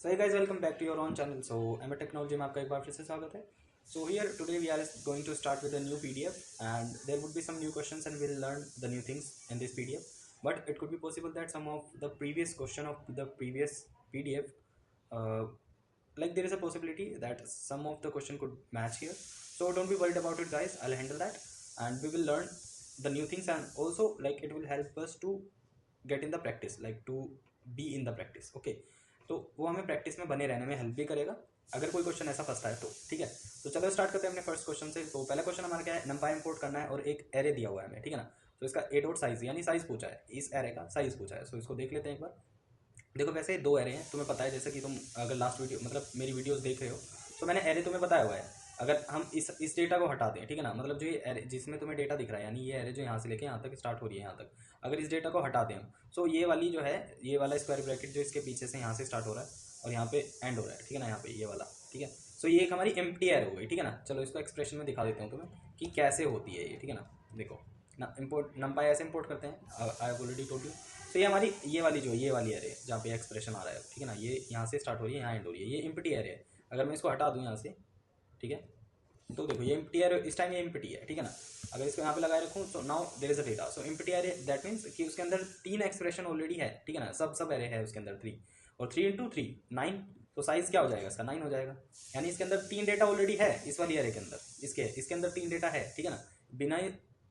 So hey guys, welcome back to your own channel. So I'm a technology में आपका एक बार फिर से स्वागत है. So here today we are going to start with a new PDF and there would be some new questions and we'll learn the new things in this PDF. But it could be possible that some of the previous question of the previous PDF, uh, like there is a possibility that some of the question could match here. So don't be worried about it, guys. I'll handle that and we will learn the new things and also like it will help us to get in the practice, like to be in the practice. Okay. तो वो हमें practice में बने रहने में help भी करेगा अगर कोई क्वेश्चन ऐसा फंसता है तो. ठीक है, तो चलो स्टार्ट करते हैं अपने फर्स्ट क्वेश्चन से. तो पहला क्वेश्चन हमारा क्या है, नंपाई इंपोर्ट करना है और एक एरे दिया हुआ है हमें. ठीक है ना, तो इसका ए डॉट साइज यानी साइज पूछा है, इस एरे का साइज पूछा है. सो इसको देख लेते हैं एक बार. देखो वैसे दो एरे हैं, तुम्हें पता है, जैसे कि तुम अगर लास्ट वीडियो मतलब मेरी वीडियोस देख रहे हो तो मैंने एरे तुम्हें बताया हुआ है. अगर हम इस डेटा को हटा दें, ठीक है ना, मतलब जो ये एरे जिसमें तुम्हें डेटा दिख रहा है यानी ये एरे जो यहाँ से लेके यहाँ तक स्टार्ट हो रही है यहाँ तक, अगर इस डेटा को हटा दें हम, सो ये वाली जो है, ये वाला स्क्वायर ब्रैकेट जो इसके पीछे से यहाँ से स्टार्ट हो रहा है और यहाँ पे एंड हो रहा है, ठीक है ना, यहाँ पे ये वाला. ठीक है, सो ये एक हमारी एम्प्टी एरे हो गई. ठीक है ना, चलो इसको एक्सप्रेशन में दिखा देता हूँ तुम्हें कि कैसे होती है ये. ठीक है ना, देखो ना, इम्पोर्ट नंपाई ऐसे इम्पोर्ट करते हैं, I have already told you. तो ये हमारी ये वाली जो ये वाली एरे जहाँ पे एक्सप्रेशन आ रहा है, ठीक है ना, ये यहाँ से स्टार्ट हो रही है, यहाँ एंड हो रही है, ये एम्प्टी एरे है. अगर मैं इसको हटा दूँ यहाँ से, ठीक है, तो देखो ये एम्प्टी एरे, इस टाइम ये एम्प्टी है. ठीक है ना, अगर इसको यहाँ पे लगाए रखूँ तो now there is a data. So empty array that means कि उसके अंदर 3 एक्सप्रेशन ऑलरेडी है. ठीक है ना, सब एरे है उसके अंदर 3 और 3 इंटू 3 9. तो साइज क्या हो जाएगा इसका, 9 हो जाएगा. यानी इसके अंदर 3 डेटा ऑलरेडी है इस वाली एरे के अंदर, इसके अंदर 3 डेटा है. ठीक है ना, बिना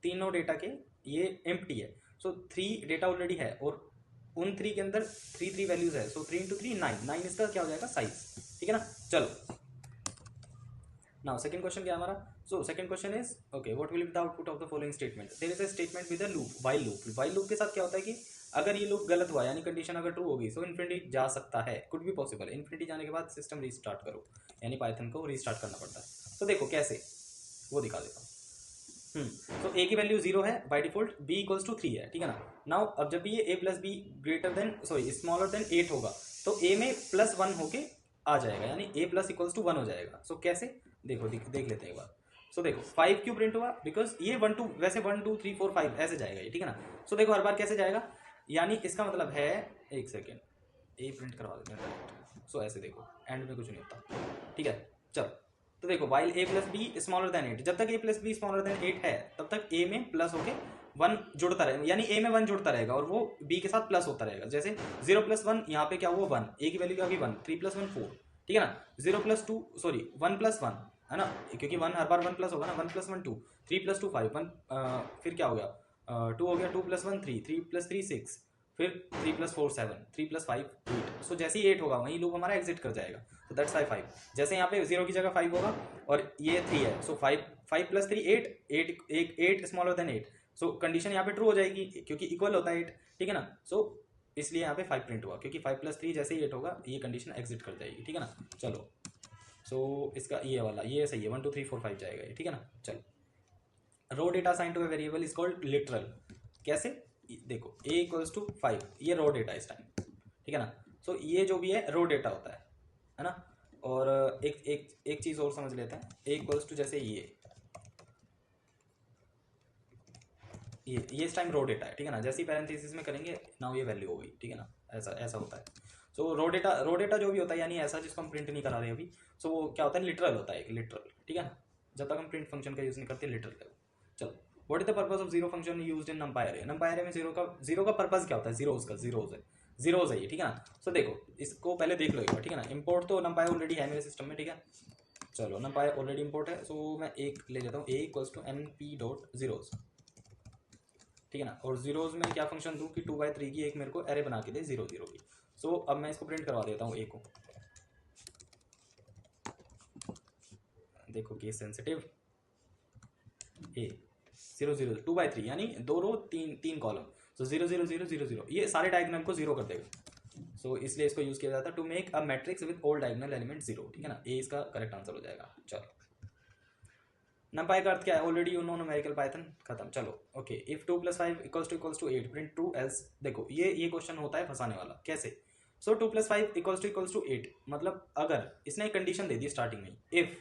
तीनों डेटा के ये एम्प्टी है. सो 3 डेटा ऑलरेडी है और उन 3 के अंदर 3 वैल्यूज है. सो 3 इंटू 3 9 इसका क्या हो जाएगा साइज. ठीक है ना, चलो नाउ सेकंड क्वेश्चन क्या है हमारा. So second question is okay, what will be the output of the following statement. There is a statement with a loop, while loop. While loop के साथ क्या होता है कि अगर ये लूप गलत हुआ यानी कंडीशन अगर ट्रू होगी सो इन्फिनिटी जा सकता है, कुड बी पॉसिबल. इन्फिनिटी जाने के बाद सिस्टम रीस्टार्ट करो, यानी पाइथन को रीस्टार्ट करना पड़ता है. तो देखो कैसे, वो दिखा देता हूँ. तो ए की वैल्यू 0 है by default, B equals to 3 है. ठीक है ना, नाउ अब जब भी ये A plus B greater than smaller than 8 होगा तो ए में प्लस 1 होके आ जाएगा, यानी ए प्लस इक्वल्स टू 1 हो जाएगा. सो कैसे, देखो देख लेते हैं एक बार. सो देखो 5 क्यों प्रिंट हुआ, बिकॉज ये 1 2 वैसे 1 2 3 4 5 ऐसे जाएगा ये. ठीक है ना, सो देखो हर बार कैसे जाएगा, यानी इसका मतलब है, एक सेकेंड ए प्रिंट करवा देते हैं डायरेक्ट. सो ऐसे देखो एंड में कुछ नहीं होता. ठीक है, चलो तो देखो while a plus be smaller than 8, जब तक ए प्लस बी स्मॉलर देन 8 है तब तक ए में प्लस होके 1 जुड़ता रहेगा, यानी ए में 1 जुड़ता रहेगा और वो बी के साथ प्लस होता रहेगा. जैसे 0 प्लस 1 यहाँ पे क्या हुआ 1, ए की वैल्यू क्या होगी 1, 3 प्लस 1 4. ठीक है ना, 0 प्लस 2 1 प्लस 1 है ना, क्योंकि 1 हर बार 1 प्लस होगा ना, 1 प्लस 1 2, 3 प्लस 2 5 1, फिर क्या हो गया 2 हो गया, 2 प्लस 1 3, 3 प्लस 3 6, फिर 3 प्लस 4 7, 3 प्लस 5 8. सो जैसे ही 8 होगा वहीं लूप हमारा एग्जिट कर जाएगा. तो दैट्स 5. जैसे यहाँ पे 0 की जगह 5 होगा और ये 3 है, सो 5 प्लस 3 8 स्मॉलर देन 8. सो कंडीशन यहाँ पे ट्रू हो जाएगी क्योंकि इक्वल होता है 8. ठीक है ना, सो इसलिए यहाँ पे 5 प्रिंट हुआ क्योंकि 5 प्लस 3 जैसे ही 8 होगा ये कंडीशन एग्जिट कर जाएगी. ठीक है ना, चलो सो इसका ये वाला ये सही है, 1 2 3 4 5 जाएगा ये. ठीक है ना, चलो raw data assign to a variable is called literal. कैसे, देखो a इक्वल्स टू 5 ये रो डेटा इस टाइम. ठीक है ना, सो ये जो भी है रो डेटा होता है ना. और एक चीज़ और समझ लेते हैं, a इक्वल्स टू जैसे ये इस टाइम रो डेटा है. ठीक है ना, जैसे ही पैरेंथेसिस में करेंगे नाउ ये वैल्यू हो गई. ठीक है ना, ऐसा होता है. सो रो डेटा जो भी होता है यानी ऐसा जिसको हम प्रिंट नहीं करा रहे अभी, सो वो क्या होता है लिटरल होता है, लिटरल. ठीक है ना, जब तक हम प्रिंट फंक्शन का यूज़ नहीं करते लिटरल है. चलो what is the purpose of zero function used in नंपाई array. नंपाई array में जीरो का पर्पस क्या होता है, जीरोज है ये. ठीक है ना, सो देखो इसको पहले देख लो एक बार. ठीक है ना, इंपोर्ट तो नंपाई ऑलरेडी है मेरे सिस्टम में. ठीक है, चलो नंपाई ऑलरेडी इंपोर्ट है, सो मैं एक ले लेता हूँ, A equals to N P dot zeros. ठीक है ना, और जीरोज में क्या फंक्शन दूँ कि 2/3 की एक मेरे को एरे बना के दे 0 0 की. सो अब मैं इसको प्रिंट करवा देता हूँ ए को. देखो केस सेंसिटिव ए 0 0 2/3 यानी 2 रो 3 कॉलम. सो 0 0 0 0 0 ये सारे डायगोनल को 0 कर देगा. सो इसलिए इसको यूज किया जाता है to make a matrix with all diagonal element 0. ठीक है ना, ए इसका करेक्ट आंसर हो जाएगा. चलो नंपाई का अर्थ क्या है, already you know numerical Python, खत्म. चलो okay, if 2 + 5 = 8 print true else. देखो ये क्वेश्चन होता है फंसाने वाला. कैसे, सो 2 + 5 = 8, मतलब अगर इसने एक कंडीशन दे दी स्टार्टिंग में, इफ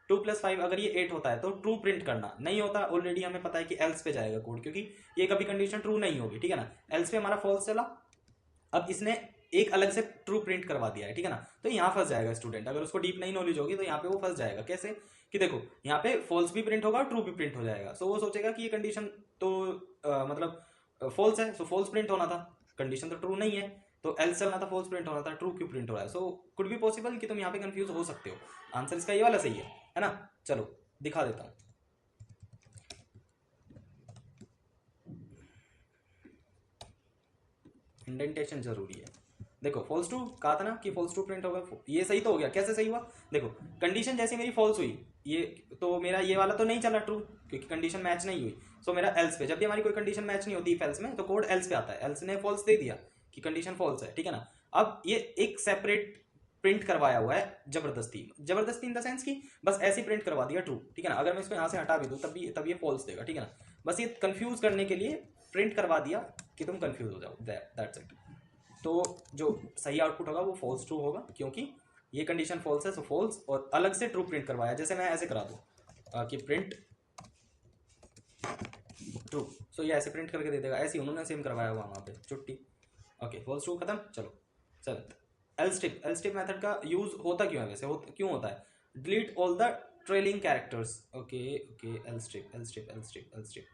2 + 5 अगर ये 8 होता है तो ट्रू प्रिंट करना, नहीं होता ऑलरेडी हमें पता है कि एल्स पे जाएगा कोड, क्योंकि ये कभी कंडीशन ट्रू नहीं होगी. ठीक है ना, एल्स पे हमारा फॉल्स चला. अब इसने एक अलग से ट्रू प्रिंट करवा दिया है, ठीक है ना। तो यहाँ फंस जाएगा स्टूडेंट, अगर उसको डीप नहीं नॉलेज होगी तो यहाँ पे वो फंस जाएगा। कैसे कि देखो यहाँ पे फॉल्स भी प्रिंट होगा और ट्रू भी प्रिंट हो जाएगा। सो वो सोचेगा कि ये कंडीशन तो मतलब फॉल्स है, सो फॉल्स प्रिंट होना था, कंडीशन तो ट्रू नहीं है, तो एल्स चलना था, फॉल्स प्रिंट होना था, ट्रू क्यों प्रिंट हो रहा है। सो कुड बी पॉसिबल कि तुम यहाँ पे कंफ्यूज हो सकते हो। आंसर इसका ये वाला सही है ना। चलो दिखा देता हूँ। इंडेंटेशन जरूरी है। देखो फॉल्स ट्रू कहा था ना कि फॉल्स ट्रू प्रिंट होगा, ये सही तो हो गया। कैसे सही हुआ, देखो कंडीशन जैसे मेरी फॉल्स हुई, ये तो मेरा ये वाला तो नहीं चला ट्रू, क्योंकि कंडीशन मैच नहीं हुई। सो मेरा एल्स पे, जब भी हमारी कोई कंडीशन मैच नहीं होती एल्स में, तो कोड एल्स पे आता है। एल्स ने फॉल्स दे दिया कि कंडीशन फॉल्स है, ठीक है ना। अब ये एक सेपरेट प्रिंट करवाया हुआ है जबरदस्ती, जबरदस्ती इन द सेंस कि बस ऐसे प्रिंट करवा दिया ट्रू, ठीक है ना। अगर मैं इसको यहाँ से हटा भी दूँ तब ये फॉल्स देगा, ठीक है ना। बस ये कंफ्यूज करने के लिए प्रिंट करवा दिया कि तुम कंफ्यूज हो जाओ, दैट्स इट। तो जो सही आउटपुट होगा वो फॉल्स ट्रू होगा, क्योंकि ये कंडीशन फॉल्स है, सो फॉल्स, और अलग से ट्रू प्रिंट करवाया। जैसे मैं ऐसे करा दूँ कि प्रिंट ट्रू, सो ये ऐसे प्रिंट करके दे देगा। ऐसे उन्होंने सेम करवाया हुआ वहाँ पे, छुट्टी। ओके फॉल्स ट्रू खत्म। चलो seventh, L strip. L strip method का यूज होता क्यों है वैसे, क्यों होता है, delete all the trailing characters. Okay okay, L strip L strip L strip L strip,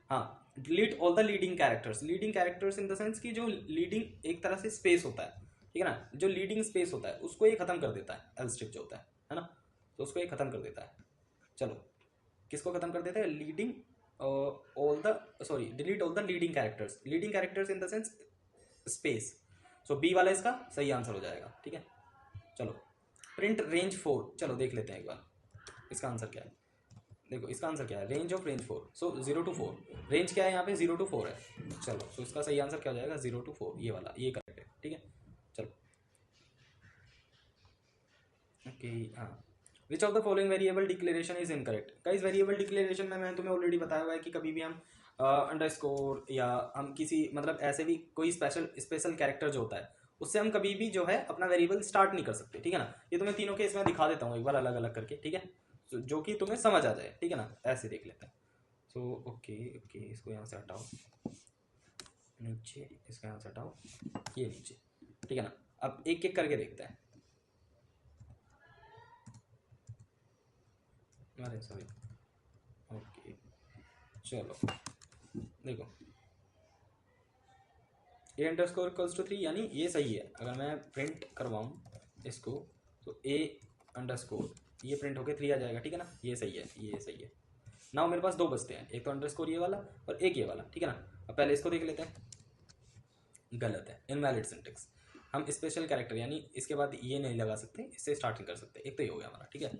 हाँ, delete all the leading characters. Leading characters in the sense कि जो लीडिंग एक तरह से स्पेस होता है, ठीक है ना, जो लीडिंग स्पेस होता है उसको ये खत्म कर देता है, एल स्ट्रिप जो होता है ना, तो उसको ये खत्म कर देता है। चलो किसको खत्म कर देता है, leading all the, sorry, delete all the leading characters. Leading characters in the sense space. So B वाला इसका सही आंसर हो जाएगा, ठीक है। चलो प्रिंट रेंज 4, चलो देख लेते हैं एक बार इसका आंसर क्या है। देखो इसका आंसर क्या है, range of range 4, so 0 to 4। Range क्या है यहाँ पे, 0 to 4 है। चलो सो इसका सही आंसर क्या हो जाएगा, 0 to 4, ये वाला, ये करेक्ट है, ठीक है। चलो ओके, हाँ, विच of the following variable declaration is incorrect. Guys variable declaration में मैंने तुम्हें ऑलरेडी बताया हुआ है कि कभी भी हम अंडरस्कोर या हम किसी मतलब ऐसे भी कोई स्पेशल कैरेक्टर जो होता है उससे हम कभी भी जो है अपना वेरिएबल स्टार्ट नहीं कर सकते, ठीक है ना। ये तुम्हें तीनों केस में दिखा देता हूँ एक बार अलग अलग करके, ठीक है, जो कि तुम्हें समझ आ जाए, ठीक है ना। ऐसे देख लेते हैं। सो ओके ओके, इसको यहाँ से हटाओ, नीचे इसको यहाँ से हटाओ, ये नीचे, ठीक है ना। अब एक एक करके देखते हैं। अरे सॉरी, ओके चलो देखो, ए अंडरस्कोर इक्वल्स टू 3, यानी ये सही है। अगर मैं प्रिंट करवाऊँ इसको तो ए अंडरस्कोर ये प्रिंट होके 3 आ जाएगा, ठीक है ना। ये सही है, ये सही है। नाउ मेरे पास दो बचते हैं, एक तो अंडरस्कोर ये वाला और एक ये वाला, ठीक है ना। अब पहले इसको देख लेते हैं, गलत है, इनवैलिड सिंटेक्स। हम स्पेशल कैरेक्टर यानी इसके बाद ये नहीं लगा सकते, इससे स्टार्टिंग कर सकते। एक तो ये हो गया हमारा, ठीक है।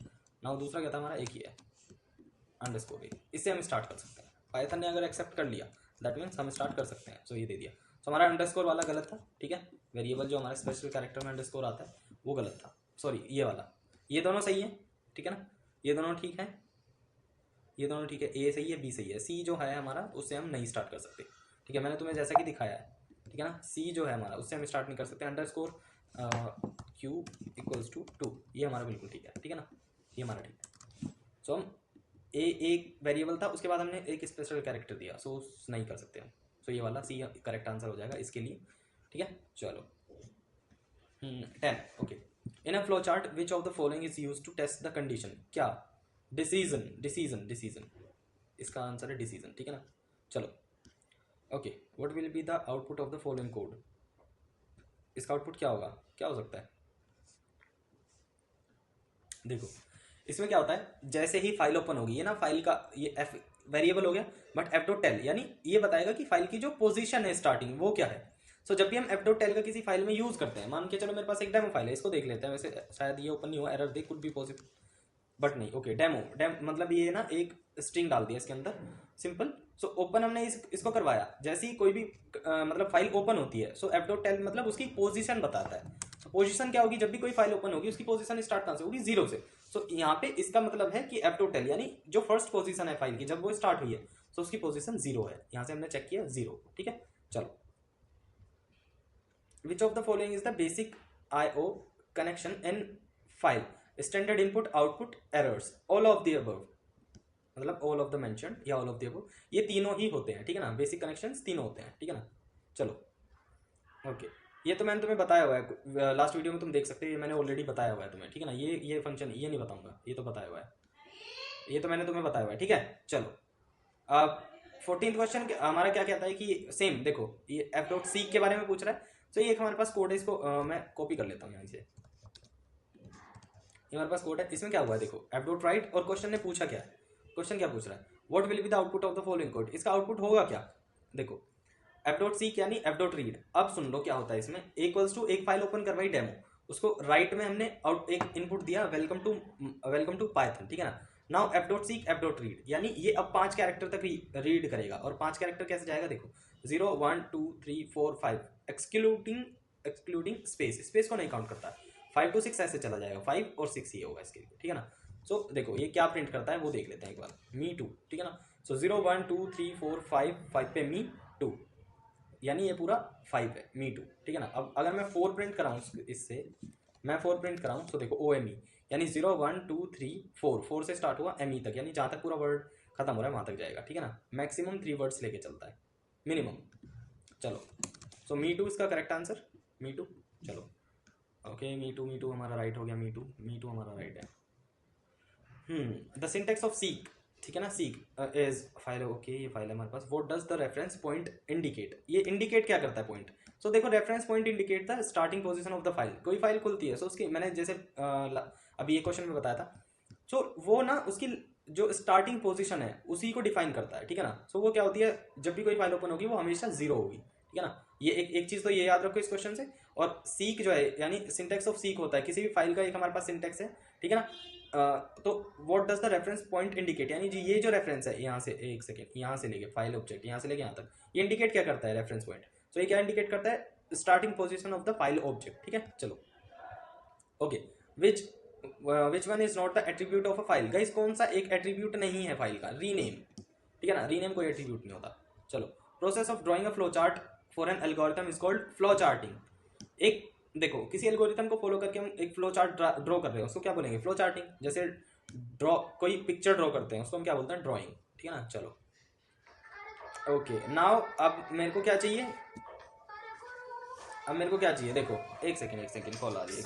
नाउ दूसरा क्या था हमारा, एक ही है अंडरस्कोर, इससे हम स्टार्ट कर सकते हैं। पाइथन ने अगर एक्सेप्ट कर लिया दैट मीन्स हम स्टार्ट कर सकते हैं। सो ये दे दिया। सो हमारा अंडरस्कोर वाला गलत था, ठीक है। वेरिएबल जो हमारा स्पेशल कैरेक्टर में अंडरस्कोर आता है वो गलत था, सॉरी ये वाला। ये दोनों सही है, ठीक है ना, ये दोनों ठीक है, ये दोनों ठीक है। ए सही है, बी सही है, सी जो है हमारा उससे हम नहीं स्टार्ट कर सकते, ठीक है। मैंने तुम्हें जैसा कि दिखाया है, ठीक है ना। सी जो है हमारा उससे हम स्टार्ट नहीं कर सकते। अंडरस्कोर क्यू इक्वल्स टू 2, ये हमारा बिल्कुल ठीक है, ठीक है ना, ये हमारा ठीक है। सो हम ए एक वेरिएबल था, उसके बाद हमने एक स्पेशल कैरेक्टर दिया, सो नहीं कर सकते हम। सो ये वाला सी करेक्ट आंसर हो जाएगा इसके लिए, ठीक है। चलो 10, okay. In a flow chart which of the following is use to test the condition, क्या, डिसीजन डिसीजन डिसीजन, इसका आंसर है डिसीजन, ठीक है ना। चलो okay, what will be the output of the following code. इसका आउटपुट क्या होगा, क्या हो सकता है, देखो इसमें क्या होता है, जैसे ही फाइल ओपन होगी, ये ना फाइल का ये एफ वेरिएबल हो गया, बट एफ डॉट टेल यानी ये बताएगा कि फाइल की जो पोजीशन है स्टार्टिंग वो क्या है। सो जब भी हम एफ डॉट टेल का किसी फाइल में यूज करते हैं, मान के चलो मेरे पास एक डेमो फाइल है, इसको देख लेते हैं। वैसे शायद ये ओपन नहीं हुआ, error they, could be possible, but नहीं। ओके डेमो मतलब ये ना एक स्ट्रिंग डाल दिया इसके अंदर, सिंपल। सो ओपन हमने इसको करवाया, जैसे ही कोई भी मतलब फाइल ओपन होती है, सो एफ डॉट टेल मतलब उसकी पोजीशन बताता है। तो पोजीशन क्या होगी, जब भी कोई फाइल ओपन होगी उसकी पोजीशन स्टार्ट कहाँ से होगी, 0 से। सो यहाँ पे इसका मतलब है कि एफ डॉट टेल यानी जो फर्स्ट पोजीशन है फाइल की जब वो स्टार्ट हुई है, सो उसकी पोजीशन 0 है। यहाँ से हमने चेक किया 0, ठीक है। चलो विच of the following is the basic IO connection in file, standard input output errors, all of the above, मतलब ऑल ऑफ द मेंशन्ड या ऑल ऑफ द अबव, ये तीनों ही होते हैं, ठीक है ना। बेसिक कनेक्शंस तीनों होते हैं, ठीक है ना। चलो ओके, ये तो मैंने तुम्हें बताया हुआ है लास्ट वीडियो में, तुम देख सकते हो, ये मैंने ऑलरेडी बताया हुआ है तुम्हें, ठीक है ना। ये फंक्शन ये नहीं बताऊंगा, ये तो बताया हुआ है, ये तो मैंने तुम्हें बताया हुआ है, ठीक है। चलो अब 14th क्वेश्चन हमारा क्या कहता है कि सेम देखो, ये एफ डॉट सी के बारे में पूछ रहा है। तो ये एक हमारे पास कोड है, इसको मैं कॉपी कर लेता हूँ यहाँ से। ये हमारे पास कोड है, इसमें क्या हुआ है देखो, एफ डॉट राइट, और क्वेश्चन ने पूछा क्या है, क्वेश्चन क्या पूछ रहा है, what will be the output of the following code. इसका आउटपुट होगा क्या, देखो एफ डॉट सी यानी एफ डॉट रीड। अब सुन लो क्या होता है इसमें, इक्वल्स टू एक फाइल ओपन करवाई डेमो, उसको राइट में हमने आउट एक इनपुट दिया वेलकम टू पाइथन, ठीक है ना। Now F dot seek F dot read, यानी ये अब 5 कैरेक्टर तक रीड करेगा। और 5 कैरेक्टर कैसे जाएगा देखो, 0 1 2 3 4 5 एक्सक्लूडिंग स्पेस को नहीं काउंट करता। 5 to 6 ऐसे चला जाएगा, 5 और 6 ही होगा इसके लिए, ठीक है ना। सो देखो ये क्या प्रिंट करता है वो देख लेते हैं एक बार, मी टू, ठीक है ना। सो 0 1 2 3 4 5 पे मी टू, यानी ये पूरा 5 है, मी टू, ठीक है ना। अब अगर मैं 4 प्रिंट कराऊँ इससे, मैं 4 प्रिंट कराऊँ तो देखो ओ एम ई, यानी 0 1 2 3 4 से स्टार्ट हुआ एम ई तक, यानी जहाँ तक पूरा वर्ड खत्म हो रहा है वहाँ तक जाएगा, ठीक है ना। मैक्सिमम 3 वर्ड्स लेके चलता है, मिनिमम। चलो सो मी टू इसका करेक्ट आंसर, मी टू। चलो ओके, मी टू हमारा राइट हो गया, मी टू हमारा राइट है। द सिंटेक्स ऑफ सीक, ठीक है ना, सीक इज फाइल, ओके ये फाइल है हमारे पास। What does the reference point indicate, ये इंडिकेट क्या करता है पॉइंट। सो देखो reference point indicate the starting position of the file. कोई फाइल खुलती है सो उसकी, मैंने जैसे अभी ये क्वेश्चन में बताया था, सो वो ना उसकी जो स्टार्टिंग पोजीशन है उसी को डिफाइन करता है, ठीक है ना। सो वो क्या होती है, जब भी कोई फाइल ओपन होगी वो हमेशा 0 होगी, ठीक है ना। ये एक चीज़ तो ये याद रखो इस क्वेश्चन से। और सीक जो है यानी सिंटेक्स ऑफ सीक होता है, किसी भी फाइल का एक हमारे पास सिंटेक्स है, ठीक है ना। तो what does the reference point indicate, यानी जी ये जो रेफरेंस है यहाँ से, एक सेकेंड, यहाँ से लेके फाइल ऑब्जेक्ट यहाँ से लेके यहाँ तक, ये इंडिकेट क्या करता है रेफरेंस पॉइंट। तो ये क्या इंडिकेट करता है, starting position of the file object, ठीक है। चलो okay, which one is not the attribute of a file. Guys कौन सा एक एट्रीब्यूट नहीं है फाइल का, रीनेम, ठीक है ना, रीनेम कोई एट्रीब्यूट नहीं होता। चलो process of drawing a flow chart for an algorithm is called flow charting. एक देखो किसी एल्गोरिथम को फॉलो करके हम एक फ्लो चार्ट ड्रॉ कर रहे हैं, उसको क्या बोलेंगे, फ्लो चार्टिंग। जैसे ड्रॉ कोई पिक्चर ड्रॉ करते हैं उसको हम क्या बोलते हैं, ड्राइंग, ठीक है ना। चलो ओके नाउ अब मेरे को क्या चाहिए, अब मेरे को क्या चाहिए देखो, एक सेकेंड कॉल आ रही है,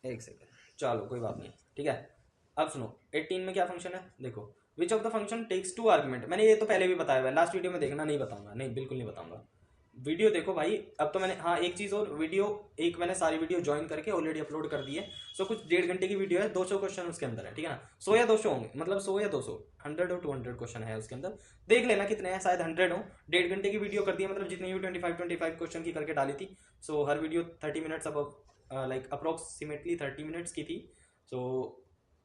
एक सेकेंड, चलो कोई बात नहीं, ठीक है। अब सुनो 18 में क्या फंक्शन है देखो, which of the function takes 2 argument. मैंने ये तो पहले भी बताया हुआ है, लास्ट वीडियो में देखना, नहीं बताऊंगा, नहीं बिल्कुल नहीं बताऊंगा, वीडियो देखो भाई। अब तो मैंने, हाँ एक चीज़ और, वीडियो एक मैंने सारी वीडियो ज्वाइन करके ऑलरेडी अपलोड कर दी है। सो कुछ 1.5 घंटे की वीडियो है, 200 क्वेश्चन उसके अंदर है, ठीक है ना। 100 या 200 होंगे, मतलब 100 या 200, 100 और 200 क्वेश्चन है उसके अंदर, देख लेना कितने हैं, शायद 100 हो। 1.5 घंटे की वीडियो कर दी है, मतलब जितनी भी 25 क्वेश्चन की करके डाली थी। सो हर वीडियो 30 मिनट्स, अब लाइक अप्रोक्सीमेटली 30 मिनट्स की थी। सो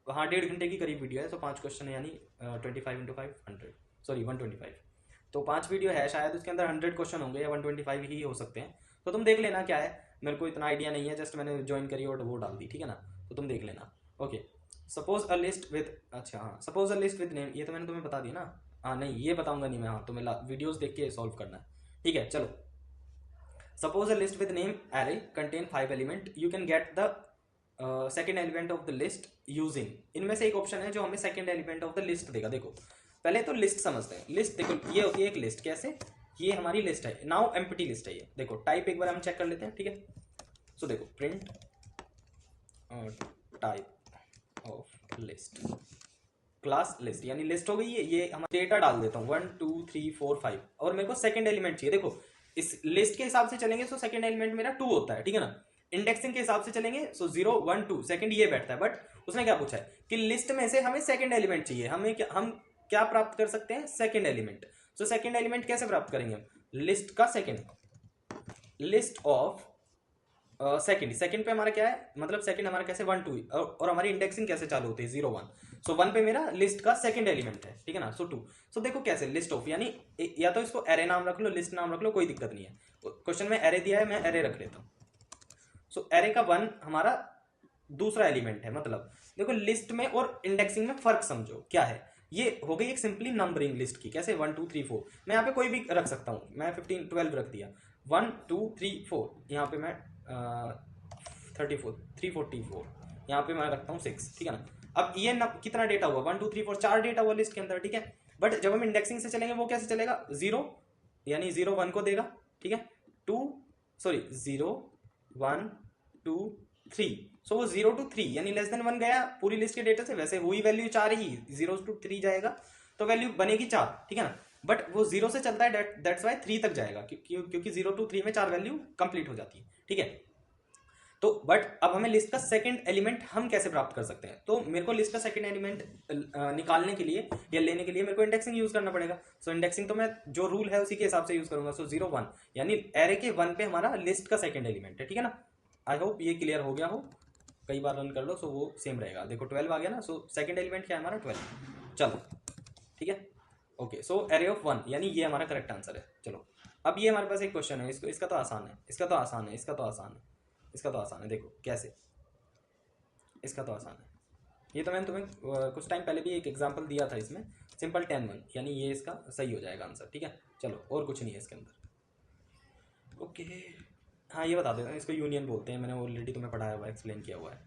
हाँ 1.5 घंटे की करीब वीडियो है। तो 5 क्वेश्चन है, यानी 25 × 5 100, सॉरी 125। तो 5 वीडियो है, शायद उसके अंदर 100 क्वेश्चन होंगे या 125 ही हो सकते हैं। तो तुम देख लेना क्या है, मेरे को इतना आइडिया नहीं है, जस्ट मैंने ज्वाइन करी और वो डाल दी, ठीक है ना। तो तुम देख लेना। Okay suppose a list with, अच्छा हाँ suppose a list with name, ये तो मैंने तुम्हें बता दिया ना। हाँ नहीं ये बताऊंगा नहीं मैं, हाँ तुम्हें वीडियोज़ देख के सॉल्व करना है, ठीक है। चलो suppose a list with name array contain 5 element, you can get the second element of the list using. इनमें से एक ऑप्शन है जो हमें second element of the list देगा। देखो पहले तो लिस्ट समझते हैं। लिस्ट देखो ये होती है एक लिस्ट, कैसे, ये हमारी लिस्ट है, नाउ एम्प्टी लिस्ट है ये। देखो टाइप एक बार हम चेक कर लेते हैं, ठीक है। सो देखो print type of list, class list, यानी लिस्ट हो गई है। ये हम डेटा डाल देता हूँ 1 2 3 4 5, और मेरे को सेकेंड एलिमेंट चाहिए। देखो इस लिस्ट के हिसाब से चलेंगे तो सेकेंड एलिमेंट मेरा 2 होता है, ठीक है ना। इंडेक्सिंग के हिसाब से चलेंगे सो 0 1 2 सेकंड ये बैठता है। बट उसने क्या पूछा है कि लिस्ट में से हमें सेकंड एलिमेंट चाहिए, हम क्या प्राप्त कर सकते हैं, second element. So second element कैसे प्राप्त करेंगे हम, लिस्ट का सेकंड, लिस्ट ऑफ सेकंड पे हमारा क्या है, मतलब सेकंड हमारा कैसे 1 2, और हमारी इंडेक्सिंग कैसे चालू होती है 0 1। सो 1 पे मेरा लिस्ट का सेकंड एलिमेंट है, ठीक है ना। सो 2, सो देखो कैसे लिस्ट ऑफ, यानी या तो इसको एरे नाम रख लो, लिस्ट नाम रख लो, कोई दिक्कत नहीं है। क्वेश्चन में एरे दिया है, मैं एरे रख लेता हूँ। सो एरे का 1 हमारा दूसरा एलिमेंट है। मतलब देखो लिस्ट में और इंडेक्सिंग में फर्क समझो क्या है। ये हो गई एक सिंपली नंबरिंग लिस्ट की, कैसे 1 2 3 4, मैं यहाँ पे कोई भी रख सकता हूँ, मैं 15 12 रख दिया, 1 2 3 4, यहाँ पे मैं 34 344, यहाँ पे मैं रखता हूँ 6, ठीक है ना। अब ये कितना डेटा हुआ, 1 2 3 4, 4 डेटा हुआ लिस्ट के अंदर, ठीक है। बट जब हम इंडेक्सिंग से चलेंगे वो कैसे चलेगा, 0 यानी 0 1 को देगा, ठीक है, 2 सॉरी 0 1 2 3, सो वो 0 to 3 यानी लेस देन 1 गया पूरी लिस्ट के डेटा से। वैसे हुई वैल्यू 4 ही, 0 to 3 जाएगा तो वैल्यू बनेगी 4, ठीक है ना, बट वो 0 से चलता है, दैट्स वाई 3 तक जाएगा, क्योंकि 0 to 3 में 4 वैल्यू कंप्लीट हो जाती है, ठीक है। तो बट अब हमें लिस्ट का सेकंड एलिमेंट हम कैसे प्राप्त कर सकते हैं, तो मेरे को लिस्ट का सेकंड एलिमेंट निकालने के लिए या लेने के लिए मेरे को इंडेक्सिंग यूज करना पड़ेगा। सो इंडेक्सिंग तो मैं जो रूल है उसी के हिसाब से यूज करूंगा। सो 0 1 यानी एरे के 1 पे हमारा लिस्ट का सेकंड एलिमेंट है, ठीक है ना। आई होप ये क्लियर हो गया हो, कई बार रन कर लो सो वो सेम रहेगा। देखो 12 आ गया ना, सो सेकंड एलिमेंट क्या है हमारा 12, चलो ठीक है ओके। सो एरे ऑफ 1 यानी ये हमारा करेक्ट आंसर है। चलो अब ये हमारे पास एक क्वेश्चन है, इसका तो आसान है, इसका तो आसान है, इसका तो आसान है, इसका तो आसान है। देखो कैसे, इसका तो आसान है, ये तो मैंने तुम्हें कुछ टाइम पहले भी एक एग्जांपल दिया था इसमें, सिंपल 10 1 यानी ये इसका सही हो जाएगा आंसर, ठीक है। चलो और कुछ नहीं है इसके अंदर, ओके। हाँ ये बता देता हूँ, इसको यूनियन बोलते हैं, मैंने ऑलरेडी तुम्हें पढ़ाया हुआ, एक्सप्लेन किया हुआ है।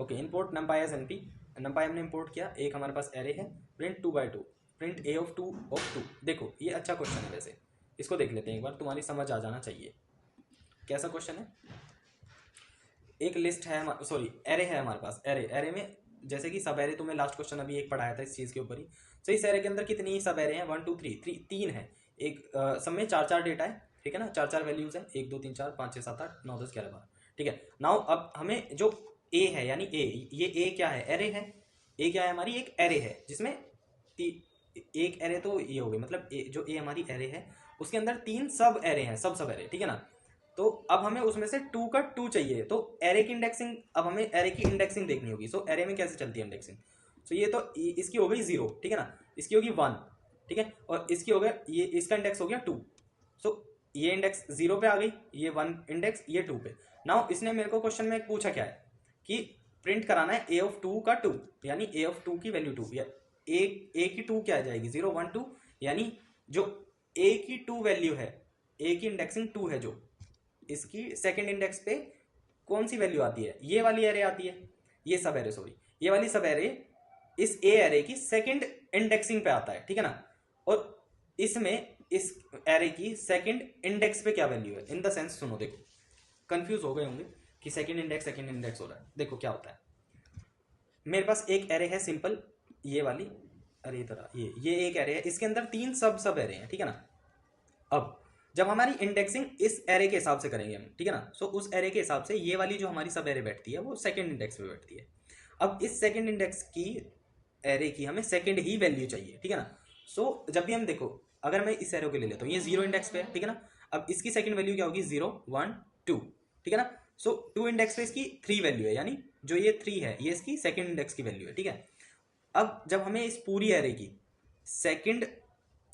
Okay, import numpy as np, numpy हमने इंपोर्ट किया, एक हमारे पास एरे है, print 2 by 2, print a of 2 of 2। देखो ये अच्छा क्वेश्चन है, वैसे इसको देख लेते हैं एक बार, तुम्हारी समझ आ जाना चाहिए। कैसा क्वेश्चन है, एक लिस्ट है, सॉरी एरे है हमारे पास, एरे में जैसे कि सब एरे तुम्हें लास्ट क्वेश्चन अभी एक पढ़ाया था इस चीज़ के ऊपर ही। तो इस एरे के अंदर कितनी सब एरे हैं, 1 2 3 3 है, एक सब में 4 4 डेटा है, ठीक है ना, 4 4 वैल्यूज हैं, 1 2 3 4 5 6 7 8 9 10 11 12, ठीक है। नाउ अब हमें जो ए है यानी ये ए क्या है, एरे है, ए क्या है हमारी, एक एरे है जिसमें एक एरे तो ये हो गई, मतलब जो ए हमारी एरे है उसके अंदर 3 सब एरे हैं, सब एरे, ठीक है ना। तो अब हमें उसमें से 2 का 2 चाहिए, तो एरे की इंडेक्सिंग, अब हमें एरे की इंडेक्सिंग देखनी होगी। सो एरे में कैसे चलती है इंडेक्सिंग, सो ये तो इसकी हो गई 0, ठीक है ना, इसकी होगी 1, ठीक है, और इसकी हो गया, ये इसका इंडेक्स हो गया 2। सो ये इंडेक्स 0 पे आ गई, ये 1 इंडेक्स, ये 2 पे। नाउ इसने मेरे को क्वेश्चन में पूछा क्या है कि प्रिंट कराना है a of 2 का 2, यानी a of 2 की वैल्यू 2, या a की 2 क्या आ जाएगी, 0 1 2, यानी जो a की 2 वैल्यू है, a की इंडेक्सिंग 2 है, जो इसकी सेकंड इंडेक्स पे कौन सी वैल्यू आती है, ये वाली एरे आती है, ये सब एरे, सॉरी ये वाली सब एरे इस ए एरे की सेकंड इंडेक्सिंग पे आता है, ठीक है ना। और इसमें इस एरे की सेकंड इंडेक्स पे क्या वैल्यू है, इन द सेंस, सुनो देखो कंफ्यूज हो गए होंगे कि सेकंड इंडेक्स हो रहा है। देखो क्या होता है, मेरे पास एक एरे है सिंपल, ये वाली, अरे इधर ये एक एरे है, इसके अंदर 3 सब एरे हैं, ठीक है ना। अब जब हमारी इंडेक्सिंग इस एरे के हिसाब से करेंगे हम, ठीक है ना, सो उस एरे के हिसाब से ये वाली जो हमारी सब एरे बैठती है वो सेकंड इंडेक्स पे बैठती है। अब इस सेकंड इंडेक्स की एरे की हमें सेकंड ही वैल्यू चाहिए, ठीक है ना। सो जब भी हम देखो, अगर मैं इस एरे को ले लेता हूँ, ये 0 इंडेक्स पे है, ठीक है ना, अब इसकी सेकंड वैल्यू क्या होगी, 0 1 2, ठीक है ना। सो 2 इंडेक्स पे इसकी 3 वैल्यू है, यानी जो ये 3 है ये इसकी सेकंड इंडेक्स की वैल्यू है, ठीक है। अब जब हमें इस पूरी एरे की सेकंड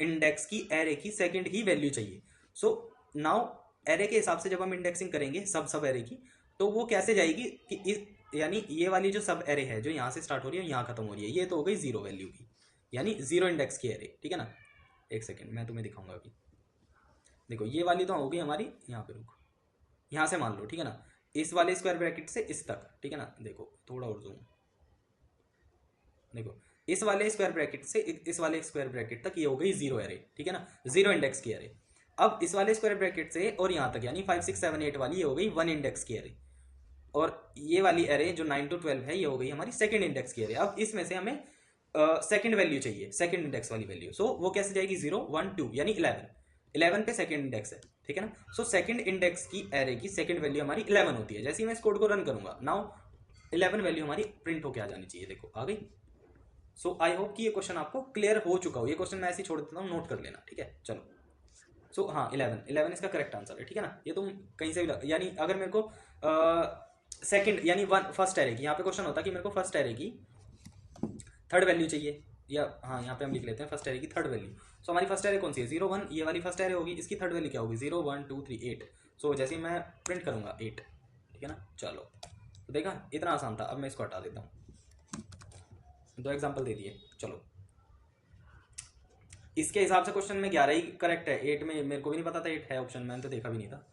इंडेक्स की एरे की सेकंड ही वैल्यू चाहिए, सो नाउ एरे के हिसाब से जब हम इंडेक्सिंग करेंगे सब एरे की, तो वो कैसे जाएगी कि यानी ये वाली जो सब एरे है जो यहाँ से स्टार्ट हो रही है यहाँ खत्म हो रही है, ये तो हो गई 0 वैल्यू की, यानी 0 इंडेक्स की एरे, ठीक है ना। एक सेकेंड मैं तुम्हें दिखाऊंगा अभी, देखो ये वाली तो होगी हमारी, यहाँ पे रुको, यहाँ से मान लो, ठीक है ना, इस वाले स्क्वायर ब्रैकेट से इस तक, ठीक है ना, देखो थोड़ा और जूम, देखो इस वाले स्क्वायर ब्रैकेट से इस वाले स्क्वायर ब्रैकेट तक ये हो गई 0 एरे, ठीक है ना, 0 इंडेक्स की एरे। अब इस वाले स्क्वायर ब्रैकेट से और यहाँ तक यानी 5 6 7 8 वाली ये हो गई 1 इंडेक्स की एरे, और ये वाली एरे जो 9 to 12 है ये हो गई हमारी सेकंड इंडेक्स की एरे। अब इसमें से हमें सेकंड वैल्यू चाहिए, सेकंड इंडेक्स वाली वैल्यू, सो वो कैसे जाएगी, 0 1 2 यानी 11 पे सेकंड इंडेक्स है, ठीक है ना। सो सेकंड इंडेक्स की एरे की सेकंड वैल्यू हमारी 11 होती है। जैसे ही मैं इस कोड को रन करूंगा, नाउ 11 वैल्यू हमारी प्रिंट होकर आ जानी चाहिए, देखो आ गई। सो आई होप कि ये क्वेश्चन आपको क्लियर हो चुका हो, ये क्वेश्चन मैं ऐसे ही छोड़ देता हूँ, नोट कर लेना, ठीक है। चलो सो हाँ 11 इसका करेक्ट आंसर है, ठीक है ना। ये तुम कहीं से भी यानी अगर मेरे को सेकंड यानी फर्स्ट एरे की, यहाँ पे क्वेश्चन होता कि मेरे को फर्स्ट एरे की थर्ड वैल्यू चाहिए, या हाँ यहाँ पे हम लिख लेते हैं फर्स्ट एरे की थर्ड वैल्यू। सो हमारी फर्स्ट एरे कौन सी है, 0 1, ये वाली फर्स्ट एरे होगी, इसकी थर्ड वैल्यू क्या होगी, 0 1 2 3 8। सो जैसे मैं प्रिंट करूंगा 8, ठीक है ना। चलो तो देखा इतना आसान था, अब मैं इसको हटा देता हूँ, 2 एग्जाम्पल दे दिए। चलो इसके हिसाब से क्वेश्चन में 11 ही करेक्ट है, 8 में मेरे को भी नहीं पता था 8 है ऑप्शन, मैंने तो देखा भी नहीं था,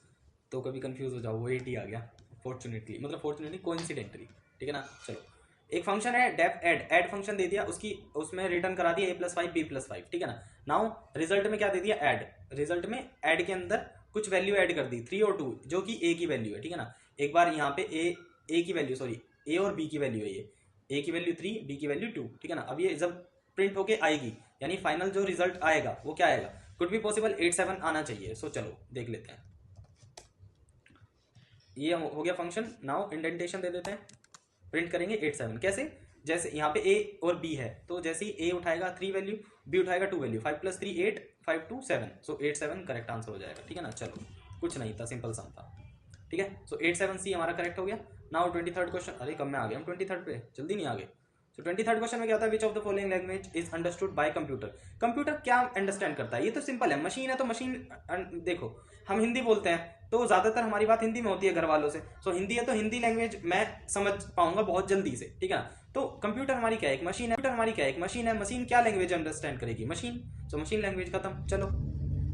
तो कभी कंफ्यूज हो जाओ, वो 8 ही आ गया फॉर्चुनेटली, मतलब फॉर्चुनेटली कोइंसिडेंटली, ठीक है ना। चलो एक फंक्शन है डेफ ऐड फंक्शन दे दिया, उसमें रिटर्न करा दिया a + 5 b + 5, ठीक है ना। नाउ रिजल्ट में क्या दे दिया, ऐड, रिजल्ट में ऐड के अंदर कुछ वैल्यू ऐड कर दी 3 और 2 जो कि ए की वैल्यू है, ठीक है ना। एक बार यहाँ पे ए की वैल्यू, सॉरी ए और बी की वैल्यू है, ये ए की वैल्यू 3, बी की वैल्यू 2, ठीक है ना। अब ये जब प्रिंट होके आएगी यानी फाइनल जो रिजल्ट आएगा वो क्या आएगा, कुड बी पॉसिबल 8 7 आना चाहिए। सो चलो देख लेते हैं, ये हो गया फंक्शन। नाउ इंडेंटेशन दे देते हैं, प्रिंट करेंगे 8 7 कैसे, जैसे यहाँ पे ए और बी है तो जैसे ही ए उठाएगा 3 वैल्यू, बी उठाएगा 2 वैल्यू, 5 + 3 8, 5 2 7, सो 8 7 करेक्ट आंसर हो जाएगा, ठीक है ना। चलो कुछ नहीं था, सिंपल सा था, ठीक है। सो 8 7 सी हमारा करेक्ट हो गया। नाउ 23rd क्वेश्चन, अरे कब में आ गए हम 23rd पे, जल्दी नहीं आ गए। सो 23rd क्वेश्चन में क्या होता है, विच of the following language is understood by computer. Computer क्या अंडरस्टैंड करता है, ये तो सिंपल है, मशीन है तो मशीन, देखो हम हिंदी बोलते हैं तो ज्यादातर हमारी बात हिंदी में होती है घर वालों से, सो हिंदी है तो हिंदी लैंग्वेज मैं समझ पाऊंगा बहुत जल्दी से, ठीक है ना। तो कंप्यूटर हमारी क्या है, एक मशीन है, कंप्यूटर हमारी क्या है, एक मशीन है, मशीन क्या लैंग्वेज अंडरस्टैंड करेगी, मशीन, सो मशीन लैंग्वेज खत्म। चलो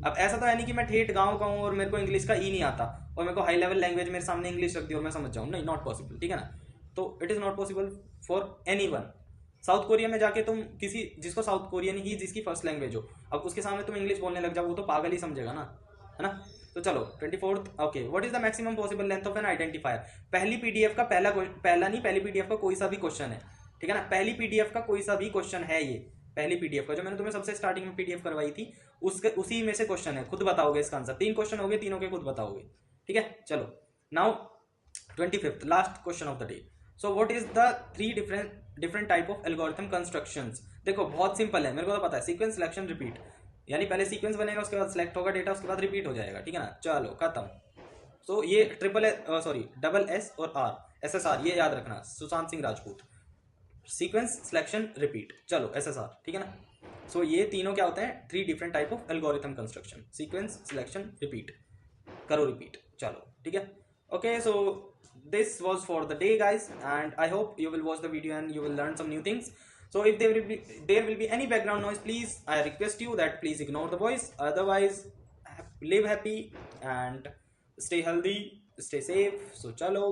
अब ऐसा तो है नहीं कि मैं ठेठ गाँव का हूँ और मेरे को इंग्लिश का ई नहीं आता और मेरे को हाई लेवल लैंग्वेज मेरे सामने इंग्लिश रख दी और मैं समझ जाऊँ, नहीं, नॉट पॉसिबल, ठीक है ना। तो it is not possible for anyone. South Korea में जाके तुम किसी, जिसको साउथ कोरियन ही जिसकी फर्स्ट लैंग्वेज हो, अब उसके सामने तुम इंग्लिश बोलने लग जाओ वो तो पागल ही समझेगा ना, है ना। तो चलो 24th, okay, what is the maximum possible length of N identifier. पहली पीडीएफ का पहली पीडीएफ का कोई सा भी क्वेश्चन है, ठीक है ना, पहली पीडीएफ का कोई सा भी क्वेश्चन है, ये पहली पीडीएफ का जो मैंने तुम्हें सबसे स्टार्टिंग में पीडीएफ करवाई थी उसके उसी में से क्वेश्चन है, खुद बताओगे इसका आंसर। 3 क्वेश्चन हो गए, तीनों के खुद बताओगे, ठीक है। चलो now 25th last question of the day. So what is the 3 different type of algorithm constructions. देखो बहुत सिंपल है, मेरे को तो पता है, सीक्वेंस, सिलेक्शन, रिपीट, यानी पहले सीक्वेंस बनेगा उसके बाद सिलेक्ट होगा डेटा उसके बाद रिपीट हो जाएगा, ठीक है ना। चलो खत्म। सो ये डबल एस और आर, SSR, ये याद रखना, Sushant Singh Rajput, sequence, selection, repeat, चलो SSR, ठीक है ना। सो ये तीनों क्या होते हैं, 3 different type of algorithm construction, sequence, selection, repeat, करो रिपीट, चलो ठीक है। Okay, so this was for the day guys, and I hope you will watch the video and you will learn some new things. So if there will be any background noise, please I request you that please ignore the voice, otherwise live happy and stay healthy, stay safe. So chalo.